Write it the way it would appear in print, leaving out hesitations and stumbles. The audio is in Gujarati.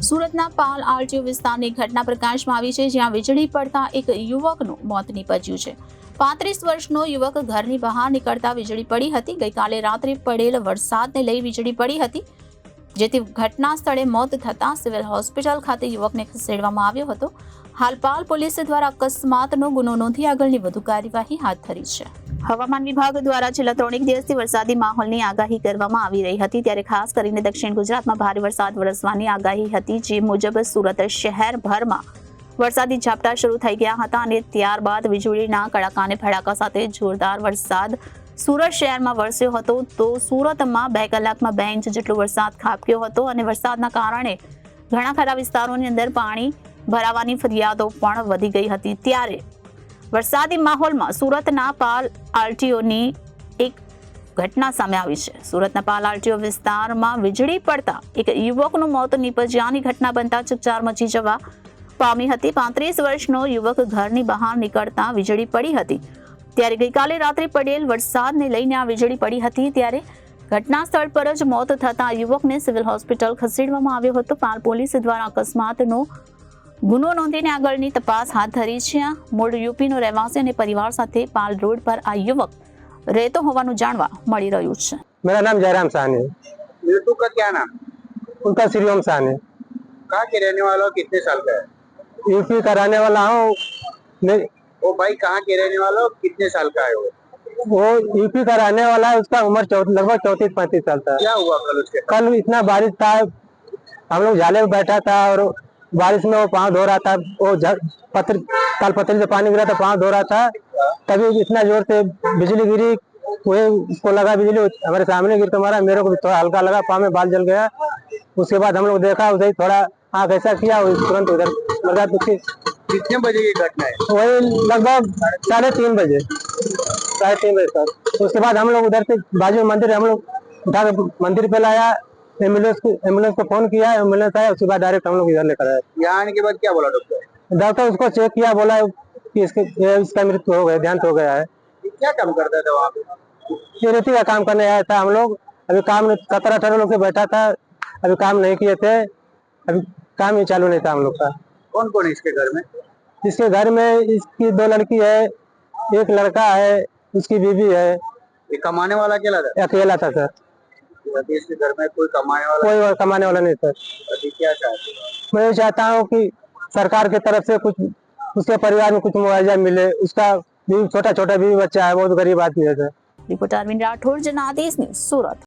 સુરતના પાલ આરટીઓ વિસ્તારની ઘટના પ્રકાશમાં આવી છે, જ્યાં વીજળી પડતા એક યુવકનું મોત નીપજ્યું છે। 35 વર્ષનો યુવક ઘરની બહાર નીકળતા વીજળી પડી હતી। ગઈકાલે રાત્રે પડેલ વરસાદને લઈ વીજળી પડી હતી, જેથી ઘટના સ્થળે મોત થતા સિવિલ હોસ્પિટલ ખાતે યુવકને ખસેડવામાં આવ્યો હતો। હાલ પાલ પોલીસ દ્વારા અકસ્માતનો ગુનો નોંધી આગળની વધુ કાર્યવાહી હાથ ધરી છે। હવામાન વિભાગ દ્વારા છેલ્લા 3 દિવસથી વરસાદી માહોલની આગાહી કરવામાં આવી રહી હતી, ત્યારે ખાસ કરીને દક્ષિણ ગુજરાતમાં ભારે વરસાદ વરસવાની આગાહી હતી, જે મુજબ સુરત શહેરભરમાં વરસાદી ઝાપટા શરૂ થઈ ગયા હતા અને ત્યારબાદ વીજળીના કડાકા અને ભડાકા સાથે જોરદાર વરસાદ સુરત શહેરમાં વરસ્યો હતો। તો સુરતમાં 2 કલાકમાં 2 ઇંચ જેટલો વરસાદ ખાબક્યો હતો અને વરસાદના કારણે ઘણા ખરા વિસ્તારોની અંદર પાણી ભરાવાની ફરિયાદો પણ વધી ગઈ હતી। ત્યારે વરસાદી માહોલમાં સુરતના પાલ આરટીઓની એક ઘટના સામે આવી છે। સુરતના પાલ આરટીઓ વિસ્તારમાં વીજળી પડતા એક યુવકનું મોત નીપજ્યાની ઘટના બનતા ચકચાર મચી જવા પામી હતી। 35 વર્ષનો યુવક ઘરની બહાર નીકળતા વીજળી પડી હતી, ત્યારે ગઈકાલે રાત્રે પડેલ વરસાદને લઈને આ વીજળી પડી હતી। ત્યારે ઘટના સ્થળ પર જ મોત થતા યુવકને સિવિલ હોસ્પિટલ ખસેડવામાં આવ્યો હતો। પાલ પોલીસ દ્વારા અકસ્માતનો ગુનો નોંધીને આગળની તપાસ હાથ ધરી છે। મૂળ યુપીનો રહેવાસી અને પરિવાર સાથે પાલ રોડ પર આ યુવક રહેતો હોવાનું જાણવા મળી રહ્યું છે। मेरा नाम जयराम साहनी है। मृत्यु का क्या नाम? उनका श्रीओम साहनी। कहाँ के रहने वाला हो, कितने साल का है? यूपी का रहने वाला हूँ। वो भाई कहाँ के रहने वाला हो, कितने साल का है वो यूपी का रहने वाला है। उसका उम्र लगभग 34-35 साल था। क्या हुआ कल उसके? कल इतना बारिश था, हम लोग झाले में बैठा था और बारिश में वो पाँव धो रहा था। वो पत्थर से पानी गिरा था, पाँव धो रहा था, तभी इतना जोर से बिजली गिरी। वही उसको लगा बिजली हमारे सामने गिर तो मारा, मेरे को भी थोड़ा हल्का लगा, पाँव में बाल जल गया। उसके बाद हम लोग देखा, उधर थोड़ा आँख ऐसा किया, तुरंत उधर लगा। कितने बजे की घटना है? वही लगभग 3:30 बजे सर। उसके बाद हम लोग उधर से बाजू में मंदिर, हम लोग उठा के मंदिर पे लाया, एम्बुलेंस को फोन किया, एम्बुलेंस आया। उसके बाद डायरेक्ट हम लोग इधर लेकर आए। यहाँ आने के बाद क्या बोला डॉक्टर? डॉक्टर उसको चेक किया, बोला कि इसका मृत्यु हो गया, देहांत हो गया है। क्या काम करता था वहाँ पे? ये रेती का काम करने आया था। हम लोग अभी काम 17-18 लोग से बैठा था, अभी काम नहीं किए थे, अभी काम ही चालू नहीं था हम लोग का। कौन कौन है इसके घर में? इसके घर में इसकी 2 लड़की है, एक लड़का है, उसकी बीवी है। ये कमाने वाला अकेला था? अकेला था सर। अभी इसके घर में कोई कमाने वाला? कोई और कमाने वाला नहीं सर। अभी क्या चाहते हो? मैं चाहता हूँ कि सरकार की तरफ से कुछ उसके परिवार में कुछ मुआवजा मिले। उसका भी छोटा भी बच्चा है, बहुत गरीब आदमी है सर। रिपोर्टर अरविंद राठौर, जनादेश न्यूज़, सूरत।